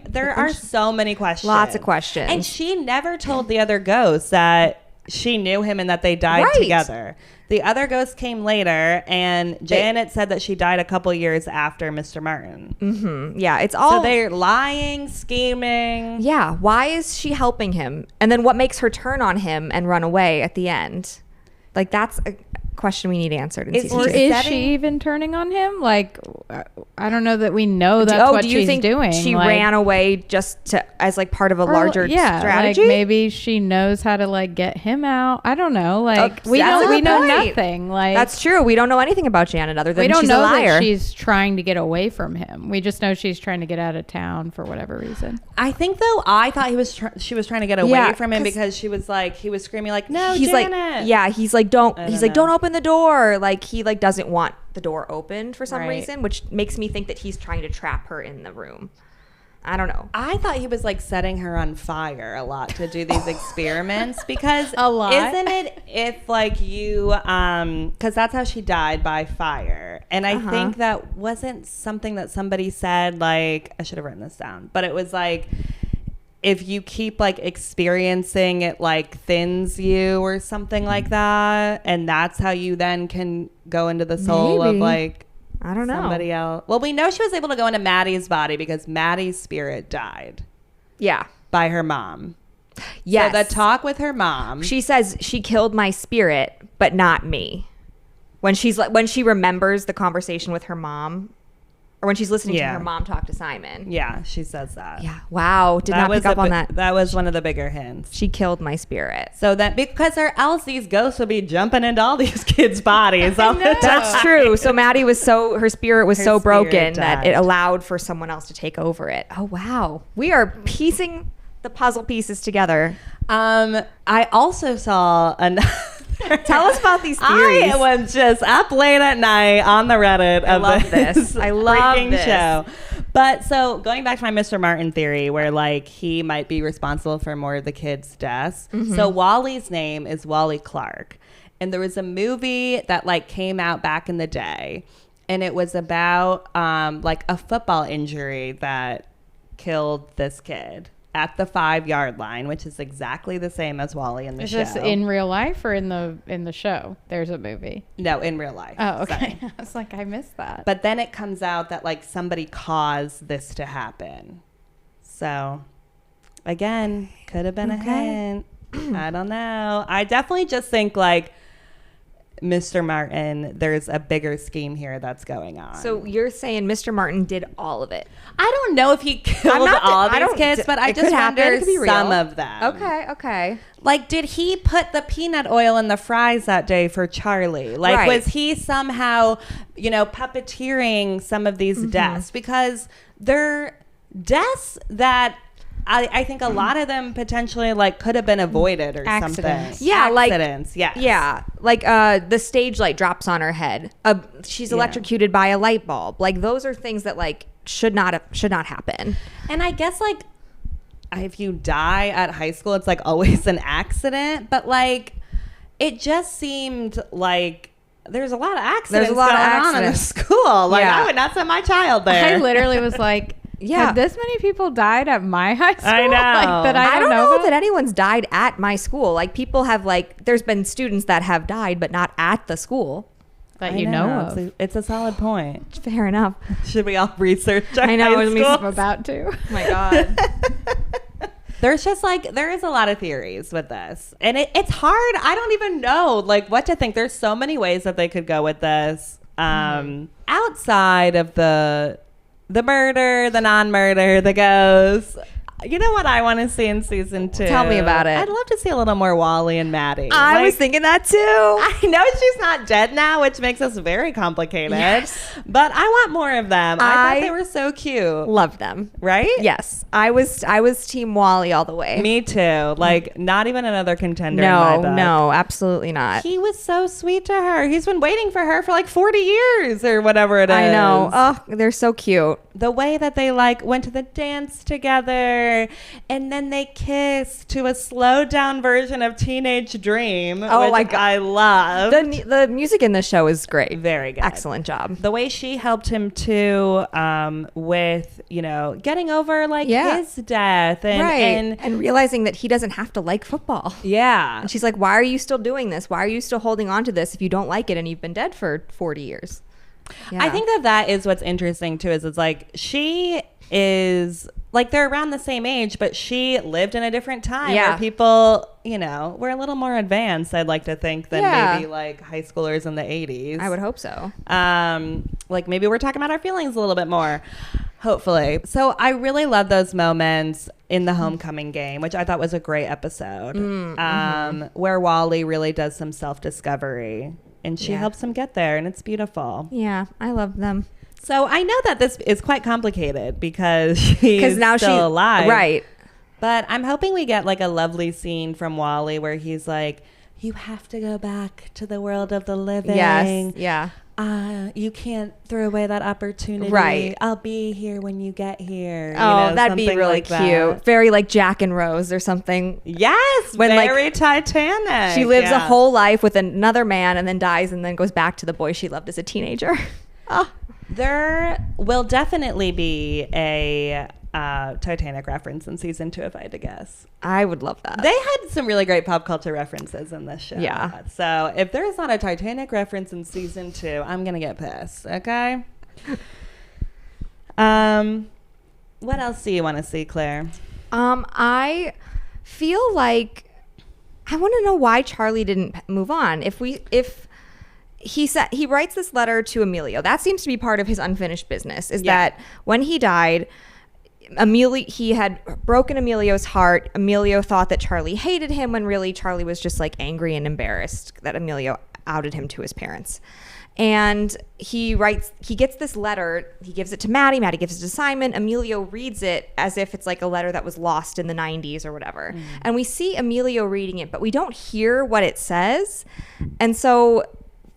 there are so many questions. Lots of questions. And she never told the other ghosts that she knew him and that they died together. The other ghost came later, and Janet said that she died a couple years after Mr. Martin. Mm-hmm. Yeah, it's all... So they're lying, scheming. Yeah, why is she helping him? And then what makes her turn on him and run away at the end? Like, that's a question we need answered in season 2. Or is she even turning on him? Like, I don't know that we know that's what she's doing. She ran away just as like part of a larger strategy? Like maybe she knows how to like get him out. I don't know. Like we know nothing. Like that's true. We don't know anything about Janet other than we don't she's know a liar. that she's trying to get away from him. We just know she's trying to get out of town for whatever reason. I think though I thought she was trying to get away from him because he was screaming like, no, Janet. He's like don't open the door. Like he like doesn't want the door opened for some reason, which makes me think that he's trying to trap her in the room. I don't know. I thought he was like setting her on fire a lot to do these experiments because A lot? isn't it if like you because that's how she died, by fire. And I think that wasn't something that somebody said, like, I should have written this down, but it was like, if you keep like experiencing it, like thins you or something like that, and that's how you then can go into the soul of like, I don't know, somebody else. Well, we know she was able to go into Maddie's body because Maddie's spirit died. Yeah. By her mom. Yes. So the talk with her mom. She says she killed my spirit, but not me. When she's like, when she remembers the conversation with her mom, or when she's listening to her mom talk to Simon. Yeah, she says that. Yeah. Wow. Did not pick up on that. That was one of the bigger hints. She killed my spirit. So that because or else these ghosts would be jumping into all these kids' bodies. That's true. So Maddie was her spirit was so broken that died. it allowed for someone else to take over it. Oh wow. We are piecing the puzzle pieces together. I also saw Tell us about these theories. I was just up late at night on the Reddit of this. I love this show. But so going back to my Mr. Martin theory, where like he might be responsible for more of the kids' deaths. So Wally's name is Wally Clark, and there was a movie that like came out back in the day, and it was about like a football injury that killed this kid at the 5-yard line, which is exactly the same as Wally in the show. Is this in real life or in the show? There's a movie. No, in real life. Oh, okay. Sorry. I was like, I missed that. But then it comes out that like somebody caused this to happen. So again, could have been a hint. I don't know. I definitely just think like Mr. Martin, there's a bigger scheme here that's going on. So you're saying Mr. Martin did all of it? I don't know if he killed all these kids, but I just wonder some of them. Okay. Like, did he put the peanut oil in the fries that day for Charlie? Like, was he somehow, puppeteering some of these deaths? Because they're deaths that I think a lot of them potentially like could have been avoided or Accidents. something. Yeah, accidents. Yes. Yeah, like the stage light drops on her head. She's electrocuted by a light bulb. Like those are things that like should not happen. And I guess like if you die at high school, it's like always an accident. But like it just seemed like there's a lot of accidents going on in the school. Like I would not send my child there. I literally was like, have this many people died at my high school? I know. Like, that I don't know about? that anyone's died at my school. Like people have like, there's been students that have died, but not at the school. That you know of. It's a solid point. Fair enough. Should we all research our I know. high schools? I'm about to. Oh my God. There's just like, there is a lot of theories with this. And it's hard. I don't even know like what to think. There's so many ways that they could go with this. Outside of the murder, the non-murder, the ghosts. You know what I want to see in season 2? Tell me about it. I'd love to see a little more Wally and Maddie. I was thinking that too. I know she's not dead now, which makes us very complicated. Yes. But I want more of them. I thought they were so cute. Love them. Right? Yes. I was Team Wally all the way. Me too. Like, not even another contender in my book. No, absolutely not. He was so sweet to her. He's been waiting for her for like 40 years or whatever it is. I know. Oh, they're so cute. The way that they like went to the dance together and then they kissed to a slowed down version of Teenage Dream, Oh which my God. I love. The music in this show is great. Very good. Excellent job. The way she helped him too with, getting over like his death and realizing that he doesn't have to like football. yeah. And she's like, why are you still doing this? Why are you still holding on to this if you don't like it and you've been dead for 40 years? Yeah. I think that is what's interesting too, is it's like she is like they're around the same age, but she lived in a different time where people, were a little more advanced, I'd like to think, than maybe like high schoolers in the 80s. I would hope so. Like maybe we're talking about our feelings a little bit more, hopefully. So I really love those moments in the homecoming game, which I thought was a great episode, where Wally really does some self-discovery. And she helps him get there, and it's beautiful. Yeah, I love them. So I know that this is quite complicated because she's still alive. Right. But I'm hoping we get like a lovely scene from Wally where he's like, you have to go back to the world of the living. Yes. Yeah. You can't throw away that opportunity. Right. I'll be here when you get here. Oh, that'd be really like cute. That. Very like Jack and Rose or something. Yes, when very Titanic. She lives a whole life with another man and then dies and then goes back to the boy she loved as a teenager. Oh. There will definitely be a Titanic reference in season 2, if I had to guess. I would love that. They had some really great pop culture references in this show. Yeah. So if there's not a Titanic reference in season 2, I'm gonna get pissed. Okay. What else do you want to see, Claire? I feel like I want to know why Charlie didn't move on. If he said he writes this letter to Emilio, that seems to be part of his unfinished business. Is that when he died, he had broken Emilio's heart. Emilio thought that Charlie hated him when really Charlie was just like angry and embarrassed that Emilio outed him to his parents. And he gets this letter, he gives it to Maddie. Maddie gives it to Simon. Emilio reads it as if it's like a letter that was lost in the 90s or whatever. And we see Emilio reading it, but we don't hear what it says. And so,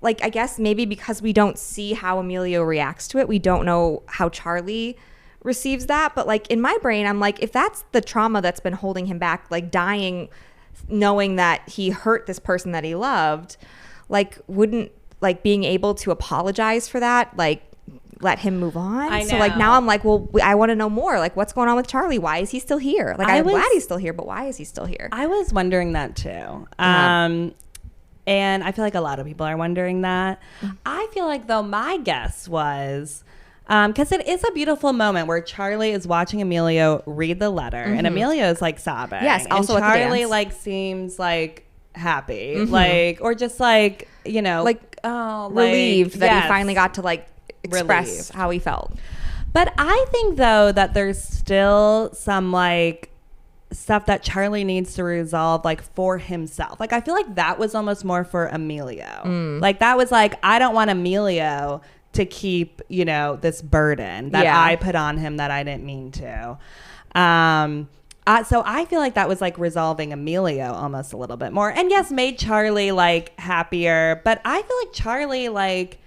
like, I guess maybe because we don't see how Emilio reacts to it, we don't know how Charlie receives that. But like in my brain, I'm like, if that's the trauma that's been holding him back, like dying knowing that he hurt this person that he loved, like wouldn't like being able to apologize for that like let him move on? I know. So like now I'm like, well, I want to know more. Like what's going on with Charlie? Why is he still here? Like I'm glad he's still here, but why is he still here? I was wondering that too. And I feel like a lot of people are wondering that. I feel like though my guess was because it is a beautiful moment where Charlie is watching Emilio read the letter and Emilio is like sobbing. Yes, also and at the Charlie dance. like seems like happy, like or just like like relieved that he finally got to like express relieved how he felt. But I think though that there's still some like stuff that Charlie needs to resolve like for himself. Like I feel like that was almost more for Emilio. Like that was like, I don't want Emilio to keep, this burden that I put on him that I didn't mean to. So I feel like that was like resolving Emilio almost a little bit more. And yes, made Charlie like happier. But I feel like Charlie like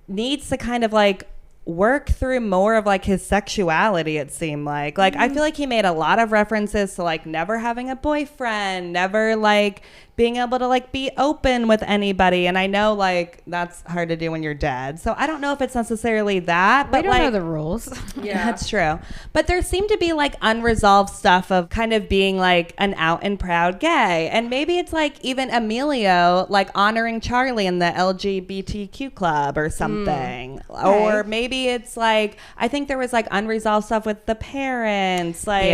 needs to kind of like work through more of like his sexuality, it seemed like I feel like he made a lot of references to like never having a boyfriend, never like being able to like be open with anybody, and I know like that's hard to do when you're dead, so I don't know if it's necessarily that, but we don't know the rules. Yeah, that's true. But there seemed to be like unresolved stuff of kind of being like an out and proud gay, and maybe it's like even Emilio like honoring Charlie in the LGBTQ club or something. Or maybe it's like I think there was like unresolved stuff with the parents, like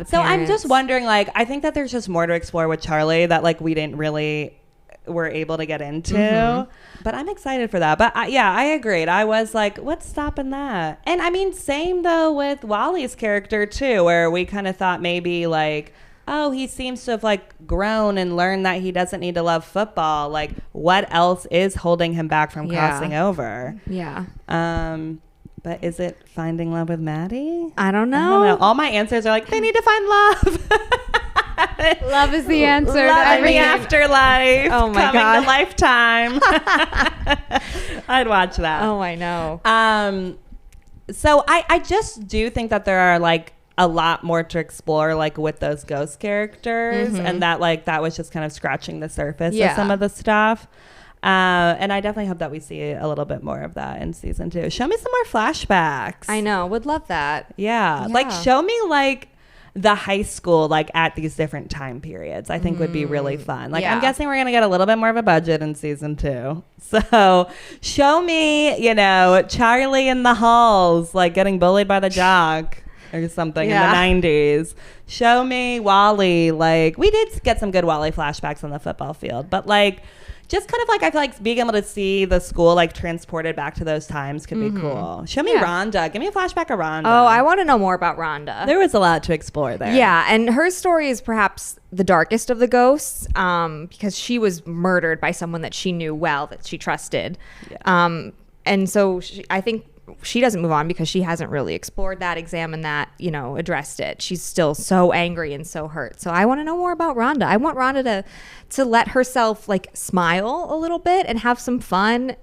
so I'm just wondering, like I think that there's just more to explore with Charlie that like we didn't really were able to get into. But I'm excited for that. But I agreed. I was like, what's stopping that? And I mean, same though with Wally's character too, where we kind of thought maybe like, oh, he seems to have like grown and learned that he doesn't need to love football. Like what else is holding him back from crossing over? Yeah. But is it finding love with Maddie? I don't know. All my answers are like, they need to find love. Love is the answer. Love in the afterlife. Oh my coming God. to Lifetime. I'd watch that. Oh, I know. So I just do think that there are like a lot more to explore like with those ghost characters, and that like that was just kind of scratching the surface of some of the stuff. And I definitely hope that we see a little bit more of that in season 2. Show me some more flashbacks. I know. Would love that. Yeah. Like show me like the high school like at these different time periods. I think would be really fun. Like I'm guessing we're gonna get a little bit more of a budget in season 2. So show me, Charlie in the halls like getting bullied by the jock or something in the 90s. Show me Wally. Like we did get some good Wally flashbacks on the football field, but like just kind of like I feel like being able to see the school like transported back to those times could be cool. Show me Rhonda. Give me a flashback of Rhonda. Oh, I want to know more about Rhonda. There was a lot to explore there. Yeah, and her story is perhaps the darkest of the ghosts because she was murdered by someone that she knew well, that she trusted. Yeah. And so I think she doesn't move on because she hasn't really explored that, examined that, addressed it. She's still so angry and so hurt. So I want to know more about Rhonda. I want Rhonda to let herself like smile a little bit and have some fun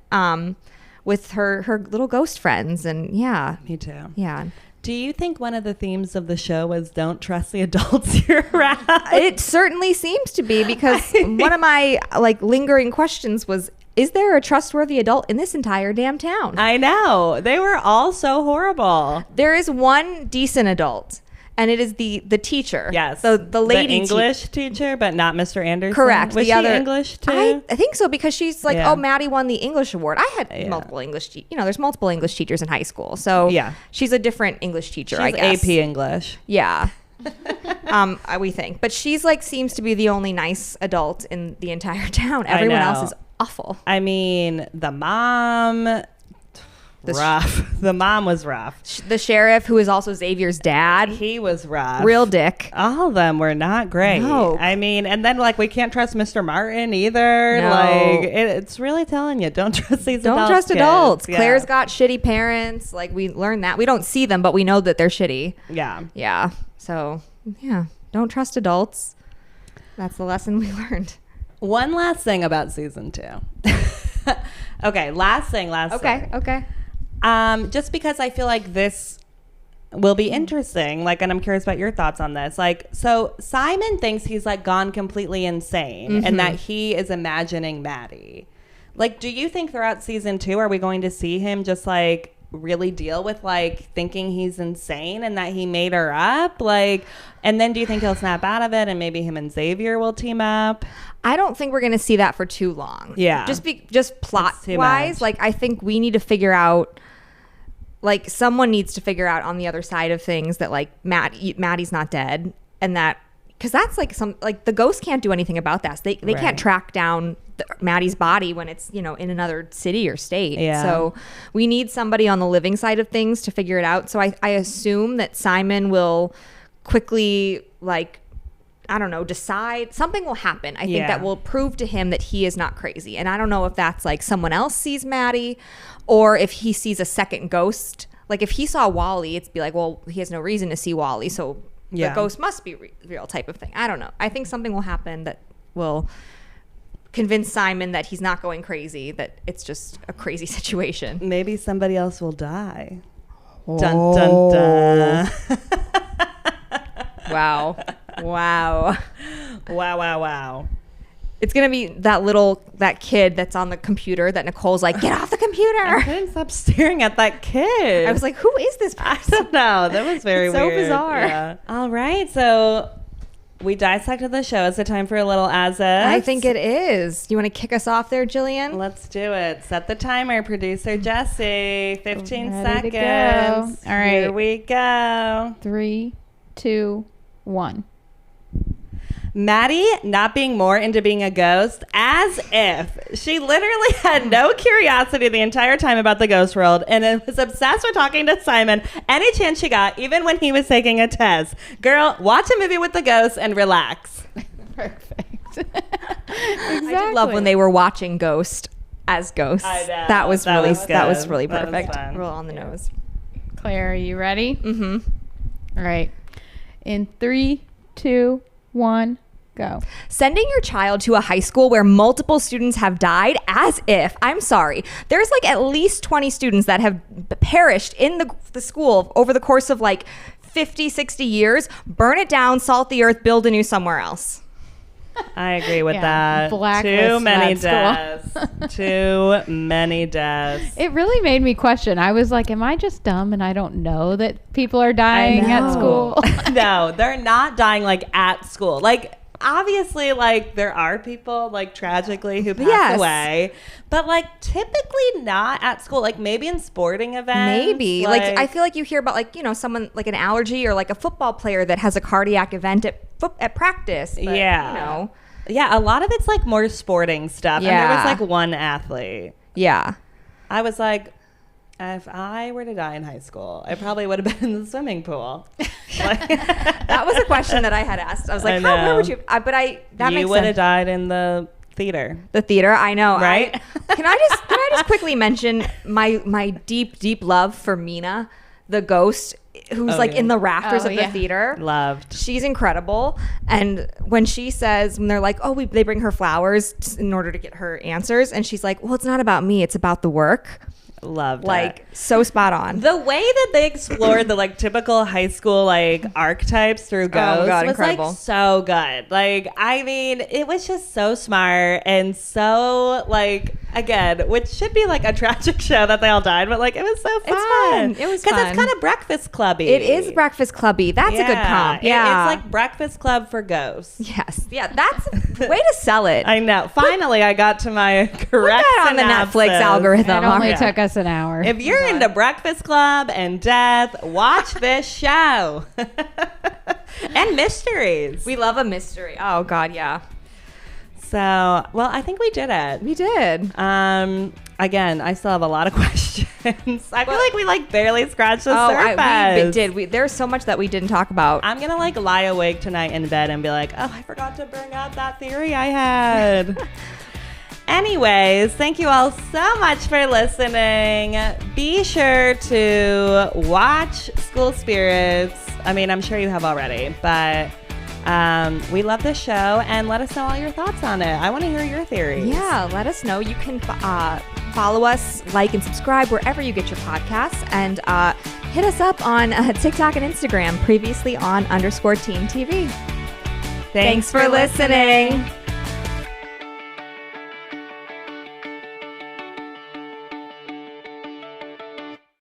with her little ghost friends. And yeah. Me too. Yeah. Do you think one of the themes of the show was don't trust the adults you're around? It certainly seems to be, because one of my like lingering questions was, is there a trustworthy adult in this entire damn town? I know. They were all so horrible. There is one decent adult, and it is the teacher. Yes. The lady the English teacher, but not Mr. Anderson. Correct. Was the she other English too? I think so, because she's like, Yeah. oh, Maddie won the English award. I had multiple English, there's multiple English teachers in high school. So Yeah. she's a different English teacher, She's I guess. AP English. Yeah. We think. But she's like, seems to be the only nice adult in the entire town. Everyone know. else is awful. I mean, the mom, rough. The mom was rough. The sheriff, who is also Xavier's dad, He was rough. real dick. All of them were not great. No. I mean, and then like we can't trust Mr. Martin either. No. Like it's really telling you, don't trust these Don't adults. trust kids. adults. Yeah. Claire's got shitty parents. Like, we learned that. We don't see them, but we know that they're shitty. Yeah. Yeah. So, yeah. Don't trust adults. That's the lesson we learned. One last thing about season 2. Okay, last thing. Okay. Just because I feel like this will be interesting, like, and I'm curious about your thoughts on this. Like, so Simon thinks he's like gone completely insane and that he is imagining Maddie. Like, do you think throughout season 2 are we going to see him just like really deal with like thinking he's insane and that he made her up? Like, and then do you think he'll snap out of it and maybe him and Xavier will team up? I don't think we're going to see that for too long. Yeah. Just plot It's too wise. much. Like, I think we need to figure out, like, someone needs to figure out on the other side of things that like Maddie's not dead, and that, because that's like the ghost can't do anything about that. So they Right. can't track down Maddie's body when it's, in another city or state. Yeah. So we need somebody on the living side of things to figure it out. So I assume that Simon will quickly, like, I don't know, decide something will happen. I think that will prove to him that he is not crazy. And I don't know if that's like someone else sees Maddie, or if he sees a second ghost. Like, if he saw Wally, it's be like, well, he has no reason to see Wally, so the ghost must be real type of thing. I don't know. I think something will happen that will convince Simon that he's not going crazy, that it's just a crazy situation. Maybe somebody else will die. Dun dun dun. Wow. Wow, wow, wow. It's going to be that kid that's on the computer that Nicole's like, get off the computer. I couldn't stop staring at that kid. I was like, who is this I person? don't know. That was very It's so weird. bizarre. Yeah. All right. So we dissected the show. Is it time for a little as if? I think it is. You want to kick us off there, Jillian? Let's do it. Set the timer, producer Jesse. 15 Ready to seconds. go. All right. Here we go. 3, 2, 1. Maddie not being more into being a ghost, as if. She literally had no curiosity the entire time about the ghost world and was obsessed with talking to Simon any chance she got, even when he was taking a test. Girl, watch a movie with the ghosts and relax. Perfect. I did love when they were watching Ghost as ghosts. I know. That was That really was that was good. really That was perfect. fun. Real on the nose. Claire, are you ready? Mm-hmm. All right. In 3, 2, 1, go. Sending your child to a high school where multiple students have died, as if, I'm sorry, there's like at least 20 students that have perished in the school over the course of like 50, 60 years. Burn it down, salt the earth, build a new somewhere else. I agree with Yeah, that. blacklist Too many that deaths. Too many deaths. It really made me question. I was like, am I just dumb and I don't know that people are dying at school? No, they're not dying like at school. Like, obviously, like, there are people like tragically who pass Yes. away, but like typically not at school. Like maybe in sporting events. Maybe. Like, I feel like you hear about like, someone like an allergy or like a football player that has a cardiac event at practice. But, Yeah. Yeah, a lot of it's like more sporting stuff. And there Yeah. was like one athlete. Yeah. I was like, if I were to die in high school, I probably would have been in the swimming pool. Like, That was a question that I had asked. I was like, I where know. would you? That you makes would have sense. died in the theater. The theater, I know. Right? Can I just quickly mention my deep love for Mina, the ghost who's in the rafters of the theater. Loved. She's incredible. And when she says, when they're like, they bring her flowers in order to get her answers, and she's like, well, it's not about me, it's about the work. Loved it. So spot on. The way that they explored the typical high school archetypes through ghosts was incredible. So good. I mean, it was just so smart and so again, which should be a tragic show that they all died, but it was so fun. It was because fun. it's kind of Breakfast Clubby. It is Breakfast Clubby. That's a good comp. Yeah, it's like Breakfast Club for ghosts. Yes. Yeah, that's a way to sell it. I know. Finally, I got to my correct Put that on the Netflix algorithm. It only took us an hour. If you're into Breakfast Club and death, watch this show. And mysteries. We love a mystery. Oh, God, yeah. So, well, I think we did it. We did. Again, I still have a lot of questions. I feel like we barely scratched the surface. We did. There's so much that we didn't talk about. I'm gonna lie awake tonight in bed and be like, oh, I forgot to bring up that theory I had. Anyways, thank you all so much for listening. Be sure to watch School Spirits. I mean, I'm sure you have already, but we love this show, and let us know all your thoughts on it. I want to hear your theories. Yeah, let us know. You can follow us, like, and subscribe wherever you get your podcasts, and hit us up on TikTok and Instagram, previously on _Teen TV. Thanks for listening.